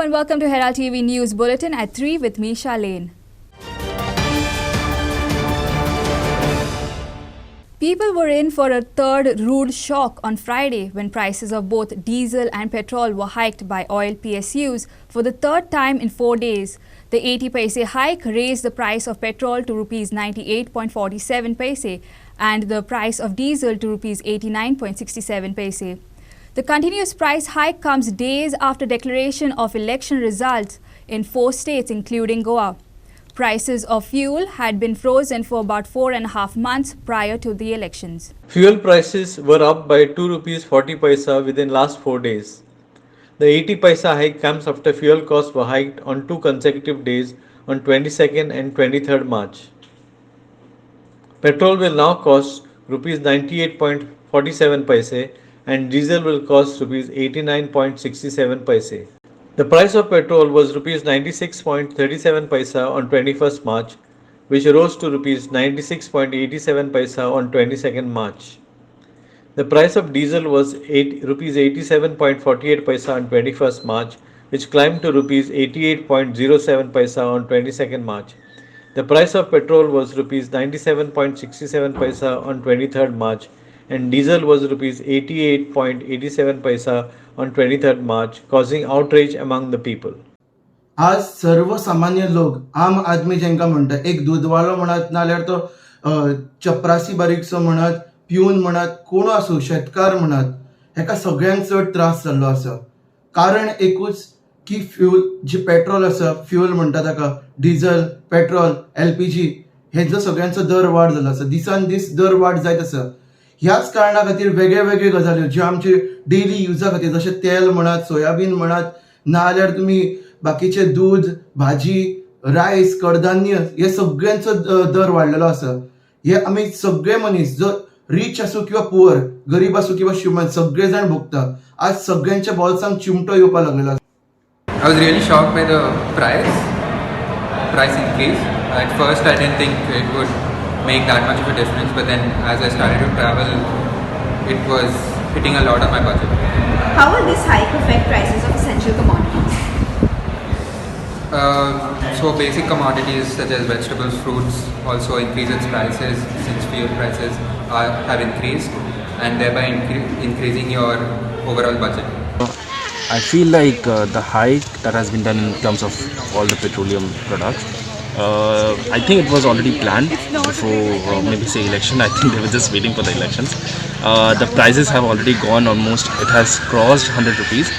and welcome to Herald TV News Bulletin at 3 with me, Charlene. People were in for a third rude shock on Friday when prices of both diesel and petrol were hiked by oil PSUs for the third time in 4 days. The 80 paise hike raised the price of petrol to Rs 98.47 paise and the price of diesel to Rs 89.67 paise. The continuous price hike comes days after declaration of election results in 4 states including Goa. Prices of fuel had been frozen for about 4.5 months prior to the elections. Fuel prices were up by 2 rupees 40 paisa within last 4 days. The 80 paisa hike comes after fuel costs were hiked on 2 consecutive days on 22nd and 23rd March. Petrol will now cost rupees 98.47 paise and diesel will cost rupees 89.67 paise. The price of petrol was rupees 96.37 paisa on 21st March, which rose to rupees 96.87 paisa on 22nd March. The price of diesel was rupees 87.48 paisa on 21st March, which climbed to rupees 88.07 paisa on 22nd March. The price of petrol was rupees 97.67 paisa on 23rd March, and diesel was rupees 88.87 paisa on 23rd March, causing outrage among the people. आज सर्वसामान्य लोक आम आदमी जेंका म्हणटा एक दूधवालो म्हणत नाल्यार तो चपरासी बारीकसो म्हणत पिऊन म्हणत कोण आसूं शेतकार म्हणत हेका सगळ्यांक चड त्रास जाल्लो आसा. कारण एकूच की फ्यूल जी पेट्रोल आसा फ्यूल म्हणटा ताका डिझल पेट्रोल LPG हेजो सगळ्यांचो दर वाड जाल्लो आसा. दिसान दीस दर वाड जायत आसा. ह्याच कारणां खातीर वेगळे वेगळे गजाल्यो ज्यो आमचे डेली युजा खातीर जशें तेल म्हणत सोयाबीन म्हणत नाल्यार तुमी बाकीचे दूध भाजी रायस कडधान्य हे सगळ्यांचो दर वाडलेलो आसा. हे आमी सगळे मनीस जो रिच आसूं किंवा पुअर गरीब आसूं किंवा श्रीमंत सगळे जाण भोगता. आज सगळ्यांच्या बोल्सांक चिमटो येवपाक लागलेलो आसा. I was really shocked by the price increase. At first I didn't think it would make that much of a difference, but then as I started to travel, it was hitting a lot on my budget. How will this hike affect prices of essential commodities? So basic commodities such as vegetables, fruits also increase its prices since fuel prices have increased and thereby increasing your overall budget. I feel like the hike that has been done in terms of all the petroleum products, I think it was already planned before maybe say election. I think they were just waiting for the elections. The prices have already gone almost, it has crossed 100 rupees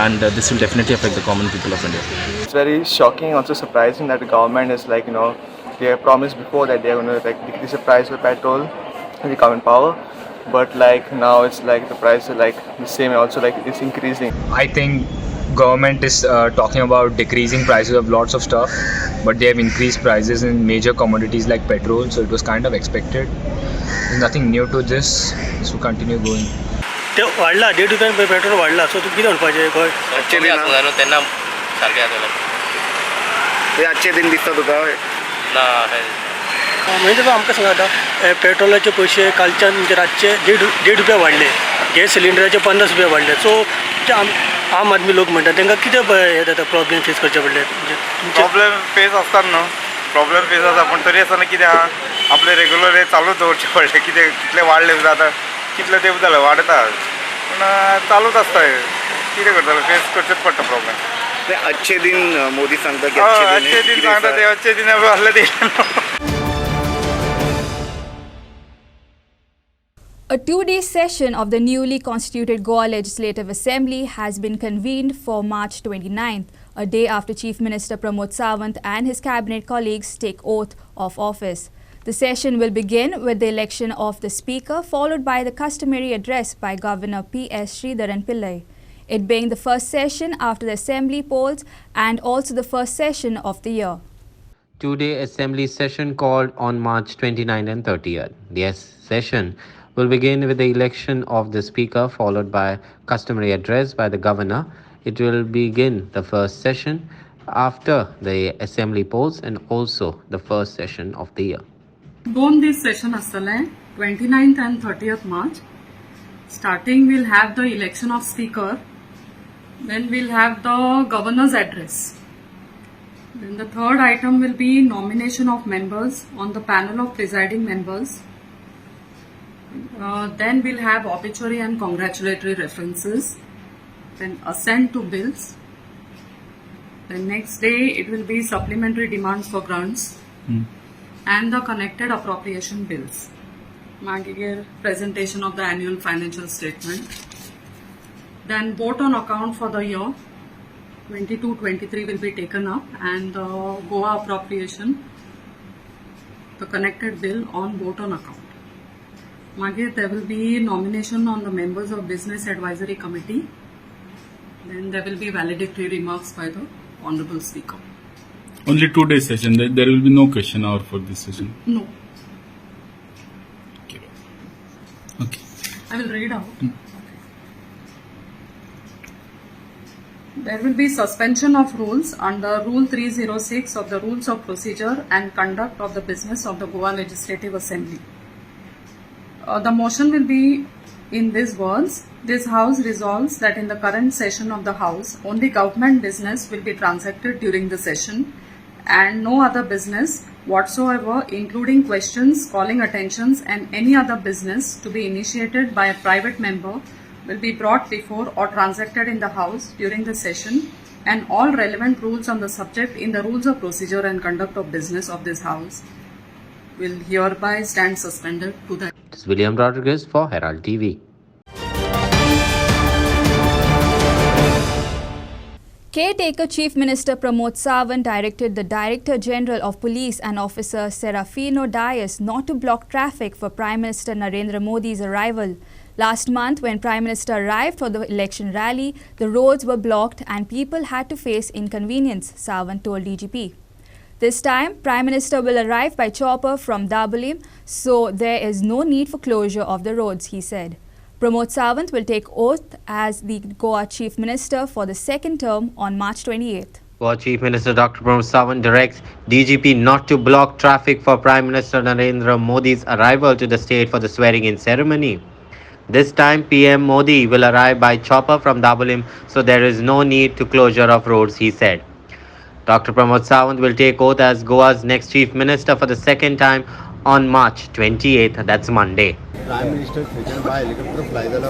and this will definitely affect the common people of India. It's very shocking, also surprising that the government is like, they have promised before that they are going to like decrease the price of petrol when they come in power. But like now it's like the price is like the same and also like it's increasing. I think government is talking about decreasing prices of lots of stuff, but they have increased prices in major commodities like petrol, so it was kind of expected. There's nothing new to this. This will continue going. ते वाढला ₹1.5 petrol वाढला सो तू किती म्हणपाचे गोय आजचे दिन तेन्ना सारकें जातलें ते आजचे दिन दिसता तुका ना म्हणजे तो आमकां सांगा आतां पेट्रोलाचे पयशे कालच्यान म्हणजे रातचे ₹1.5 वाडले गॅस सिलिंडराचे ₹50 वाडले सो जे आम आदमी लोक म्हणटा तांकां कितें हे जाता प्रॉब्लेम फेस करचे पडले म्हणजे प्रॉब्लेम फेस असतात न्हू प्रॉब्लेम फेस आसा पण तरी आसतना कितें आहा आपले रेग्युलर हे चालूच दवरचे पडले कितें कितले वाडले जाता कितले तेंप जालें वाडता पूण चालूच आसता कितें करतलो फेस करचेच पडटा प्रॉब्लेम. ते आजचे दिन मोदी सांगता की आजचे दिन सांगता ते आजचे दिन आहले ते. A 2-day session of the newly constituted Goa Legislative Assembly has been convened for March 29th, a day after Chief Minister Pramod Sawant and his cabinet colleagues take oath of office. The session will begin with the election of the Speaker, followed by the customary address by Governor P.S. Sridharan Pillai. It being the first session after the Assembly polls and also the first session of the year. Two-day Assembly session called on March 29th and 30th. The session will begin with the election of the Speaker, followed by customary address by the Governor. It will begin the first session after the Assembly polls and also the first session of the year. दोन दीस session आसतलें 29th and 30th March. Starting we'll have the election of Speaker Then we'll have the governor's address. Then the third item will be nomination of members on the panel of presiding members. Then we'll have obituary and congratulatory references. Then assent to bills. The next day it will be supplementary demands for grants and the connected appropriation bills. Magigir presentation of the annual financial statement. Then vote on account for the year 22-23 will be taken up, and the Goa appropriation, the connected bill on vote on account. Magir, there will be nomination on the members of Business Advisory Committee. Then there will be valedictory remarks by the Honorable Speaker. Only 2 day session. There will be no question hour for this session. No. Okay. I will read out. There will be suspension of rules under Rule 306 of the Rules of Procedure and Conduct of the Business of the Goa Legislative Assembly. The motion will be in these words. This House resolves that in the current session of the House, only government business will be transacted during the session and no other business whatsoever, including questions, calling attentions and any other business to be initiated by a private member, will be brought before or transacted in the House during the session, and all relevant rules on the subject in the Rules of Procedure and Conduct of Business of this House will hereby stand suspended to the... This is William Rodriguez for Herald TV. Caretaker Chief Minister Pramod Sawant directed the Director General of Police and Officer Serafino Dias not to block traffic for Prime Minister Narendra Modi's arrival. Last month, when Prime Minister arrived for the election rally, the roads were blocked and people had to face inconvenience, Sawant told DGP. This time, Prime Minister will arrive by chopper from Dabolim, so there is no need for closure of the roads, he said. Pramod Sawant will take oath as the Goa Chief Minister for the second term on March 28th. Goa Chief Minister Dr. Pramod Sawant directs DGP not to block traffic for Prime Minister Narendra Modi's arrival to the state for the swearing-in ceremony. This time, PM Modi will arrive by chopper from Dabolim, so there is no need to closure of roads, he said. Dr. Pramod Sawant will take oath as Goa's next Chief Minister for the second time on March 28th, that's Monday. Prime Minister future by helicopter fly the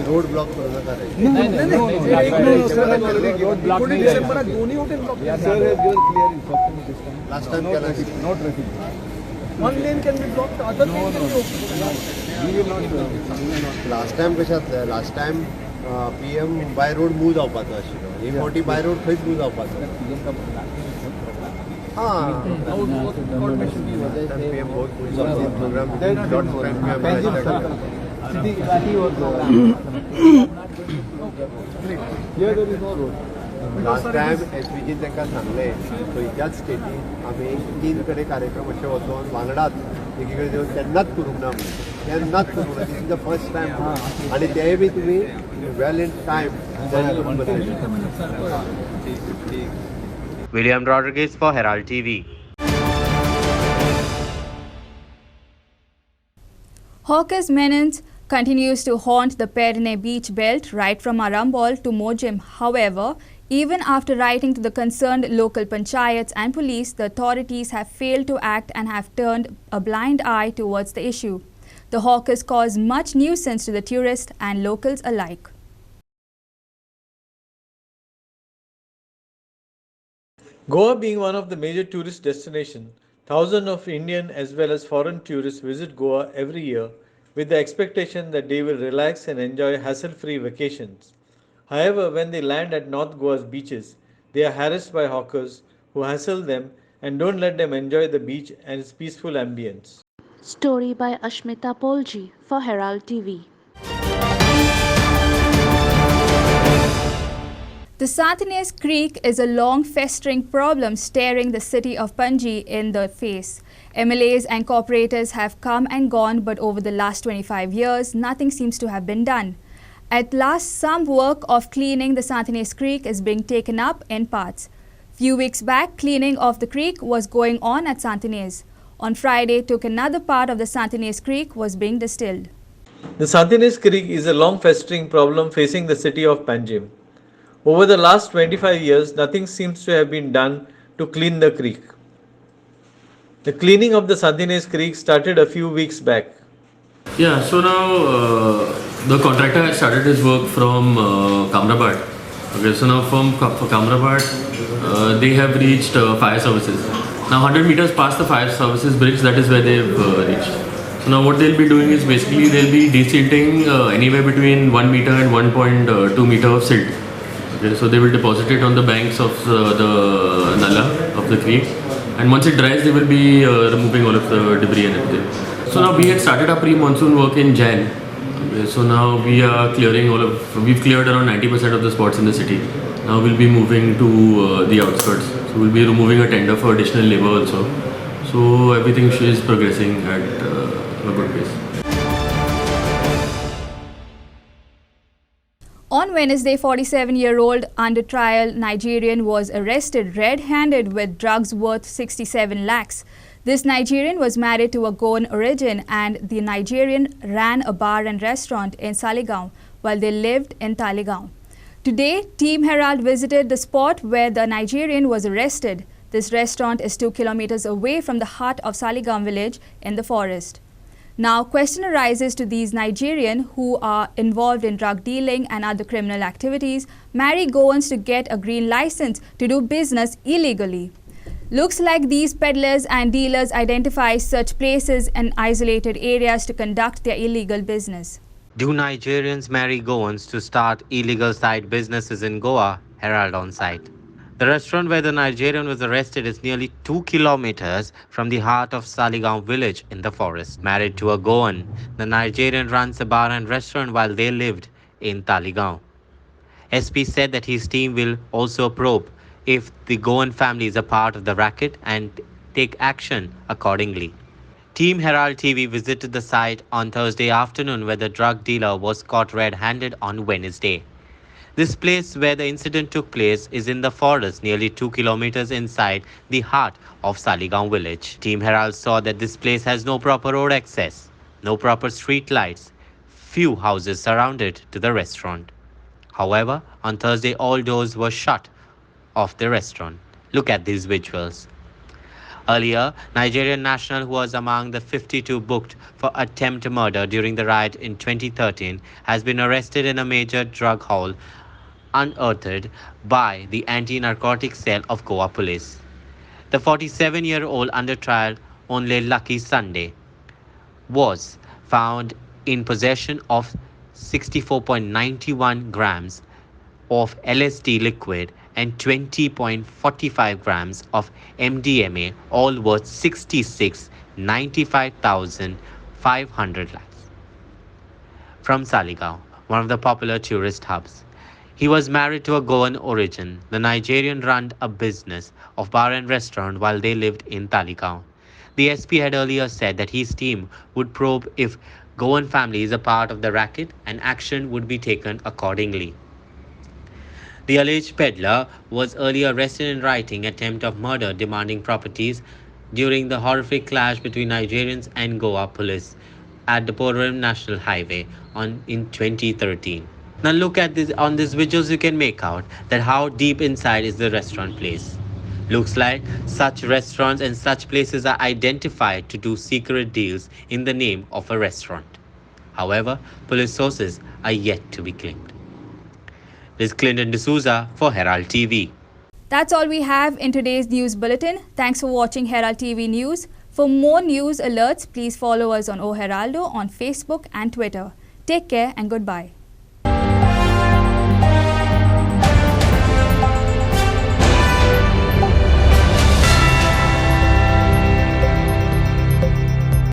road block road block last time no traffic. One lane can be blocked, other lane can be open. Last time PM by road move जावपाचो आशिल्लो. E40 by road खंयच move जावपाचो. PM बहुत program Last time SPG तांकां सांगलें खंयच्याच स्टेटीन आमी 3 कडेन कार्यक्रम अशे वचोन वांगडाच एकी कडेन देवन केन्नाच करूंक ना केन्नाच करूंक ना. This is the first time आनी तेय बी तुमी well in time. William Rodriguez for Herald TV. Hawker's menace continues to haunt the Perne beach belt right from Arambol to Mojim. However, even after writing to the concerned local panchayats and police, the authorities have failed to act and have turned a blind eye towards the issue. The hawkers cause much nuisance to the tourists and locals alike. Goa being one of the major tourist destinations, thousands of Indian as well as foreign tourists visit Goa every year with the expectation that they will relax and enjoy hassle-free vacations. However, when they land at North Goa's beaches, they are harassed by hawkers who hassle them and don't let them enjoy the beach and its peaceful ambience. Story by Ashmita Polji for Herald TV. The Santinez Creek is a long festering problem staring the city of Panji in the face. MLAs and corporators have come and gone, but over the last 25 years, nothing seems to have been done. At last, some work of cleaning the Santinez Creek is being taken up in parts. Few weeks back, cleaning of the creek was going on at Santinez. On Friday, took another part of the Santinez Creek was being distilled. The Santinez Creek is a long festering problem facing the city of Panjim. Over the last 25 years, nothing seems to have been done to clean the creek. The cleaning of the Sandines Creek started a few weeks back. Yeah, so now the contractor has started his work from Kamrabat. Okay, so now from Kamrabat, they have reached fire services. Now 100 meters past the fire services bridge, that is where they've reached. So now what they'll be doing is basically they'll be desilting anywhere between 1 meter and 1.2 meter of silt. Okay, so they will deposit it on the banks of the Nala of the creek, and once it dries, they will be removing all of the debris and everything. So now we had started our pre-monsoon work in Jan. Okay, so now we are clearing we've cleared around 90% of the spots in the city. Now we'll be moving to the outskirts. So we'll be removing a tender for additional labor also. So everything is progressing at a good pace. On Wednesday, 47-year-old under trial Nigerian was arrested red-handed with drugs worth 67 lakhs. This Nigerian was married to a Goan origin, and the Nigerian ran a bar and restaurant in Saligaon while they lived in Talegaon. Today, Team Herald visited the spot where the Nigerian was arrested. This restaurant is 2 kilometers away from the heart of Saligaon village in the forest. Now, question arises to these Nigerian who are involved in drug dealing and other criminal activities marry Goans to get a green license to do business illegally. Looks like these peddlers and dealers identify such places and isolated areas to conduct their illegal business. Do Nigerians marry Goans to start illegal side businesses in Goa? Herald on site. The restaurant where the Nigerian was arrested is nearly 2 kilometers from the heart of Saligaon village in the forest. Married to a Goan, the Nigerian runs a bar and restaurant while they lived in Talegaon. SP said that his team will also probe if the Goan family is a part of the racket and take action accordingly. Team Herald TV visited the site on Thursday afternoon where the drug dealer was caught red-handed on Wednesday. This place where the incident took place is in the forest nearly 2 kilometers inside the heart of Saligaon village. Team Herald saw that this place has no proper road access, no proper street lights, few houses surrounded to the restaurant. However, on Thursday all doors were shut of the restaurant. Look at these visuals. Earlier, Nigerian national who was among the 52 booked for attempt murder during the riot in 2013 has been arrested in a major drug haul unearthed by the anti-narcotic cell of Goa police. The 47-year-old under trial only Lucky Sunday was found in possession of 64.91 grams of LSD liquid and 20.45 grams of MDMA, all worth 95,500 lakhs. From Saligaon, one of the popular tourist hubs. He was married to a Goan origin. The Nigerian ran a business of bar and restaurant while they lived in Talegaon. The SP had earlier said that his team would probe if Goan family is a part of the racket and action would be taken accordingly. The alleged peddler was earlier arrested in writing attempt of murder demanding properties during the horrific clash between Nigerians and Goa police at the Porum National Highway in 2013. Now look at this. On these visuals you can make out that how deep inside is the restaurant place. Looks like such restaurants and such places are identified to do secret deals in the name of a restaurant. However, police sources are yet to be claimed. This is Clinton D'Souza for Herald TV. That's all we have in today's news bulletin. Thanks for watching Herald TV News. For more news alerts, please follow us on O Heraldo on Facebook and Twitter. Take care and goodbye.